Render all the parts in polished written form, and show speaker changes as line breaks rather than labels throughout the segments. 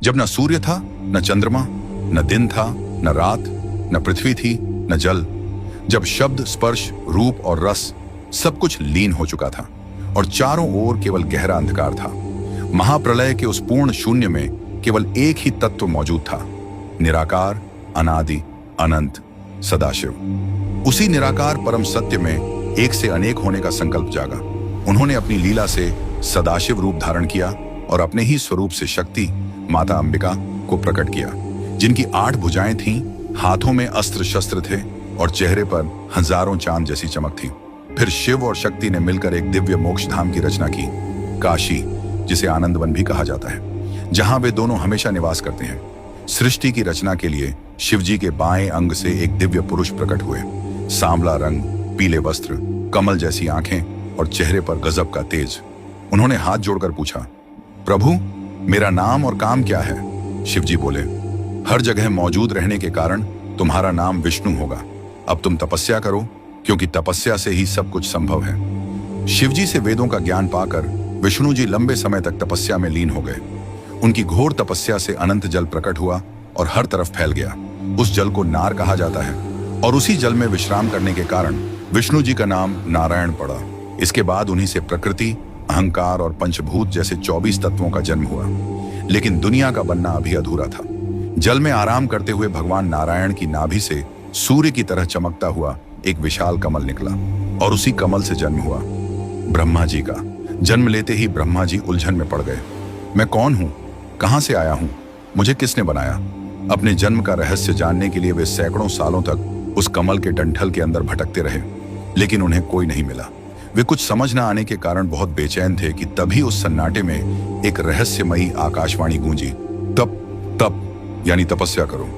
जब न सूर्य था, न चंद्रमा, न दिन था, न रात, न पृथ्वी थी, न जल। जब शब्द, स्पर्श, रूप और रस सब कुछ लीन हो चुका था और चारों ओर केवल गहरा अंधकार था। महाप्रलय के उस पूर्ण शून्य में केवल एक ही तत्व मौजूद था, निराकार, अनादि, अनंत, सदाशिव। उसी निराकार परम सत्य में एक से अनेक होने का संकल्प जागा। उन्होंने अपनी लीला से सदाशिव रूप धारण किया और अपने ही स्वरूप से शक्ति, माता अंबिका को प्रकट किया, जिनकी 8 भुजाएं थीं, हाथों में अस्त्र शस्त्र थे और चेहरे पर हजारों चांद जैसी चमक थी। फिर शिव और शक्ति ने मिलकर एक दिव्य मोक्ष धाम की रचना की, काशी, जिसे आनंदवन भी कहा जाता है, जहां वे दोनों हमेशा निवास करते हैं। सृष्टि की रचना के लिए शिवजी के बाएं अंग से एक दिव्य पुरुष प्रकट हुए, सांवला रंग, पीले वस्त्र, कमल जैसी आंखें और चेहरे पर गजब का तेज। उन्होंने हाथ जोड़कर पूछा, प्रभु, मेरा नाम और काम क्या है? शिवजी बोले, हर जगह मौजूद रहने के कारण तुम्हारा नाम विष्णु होगा। अब तुम तपस्या करो, क्योंकि तपस्या से ही सब कुछ संभव है। शिवजी से वेदों का ज्ञान पाकर विष्णु जी लंबे समय तक तपस्या में लीन हो गए। उनकी घोर तपस्या से अनंत जल प्रकट हुआ और हर तरफ फैल गया। उस जल को नार कहा जाता है और उसी जल में विश्राम करने के कारण विष्णु जी का नाम नारायण पड़ा। इसके बाद उन्हीं से प्रकृति, अहंकार और पंचभूत जैसे 24 तत्वों का जन्म हुआ। लेकिन दुनिया का बनना अभी अधूरा था। जल में आराम करते हुए भगवान नारायण की नाभि से सूर्य की तरह चमकता हुआ एक विशाल कमल निकला और उसी कमल से जन्म हुआ ब्रह्मा जी का। जन्म लेते ही ब्रह्मा जी उलझन में पड़ गए। मैं कौन हूं? कहां से आया हूं? मुझे किसने बनाया? अपने जन्म का रहस्य जानने के लिए वे सैकड़ों सालों तक उस कमल के डंठल के अंदर भटकते रहे, लेकिन उन्हें कोई नहीं मिला। वे कुछ समझ न आने के कारण बहुत बेचैन थे कि तभी उस सन्नाटे में एक रहस्यमयी आकाशवाणी गूंजी, तप तप, यानी तपस्या करो।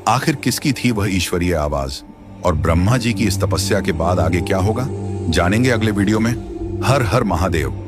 आखिर किसकी थी वह ईश्वरीय आवाज और ब्रह्मा जी की इस तपस्या के बाद आगे क्या होगा, जानेंगे अगले वीडियो में। हर हर महादेव।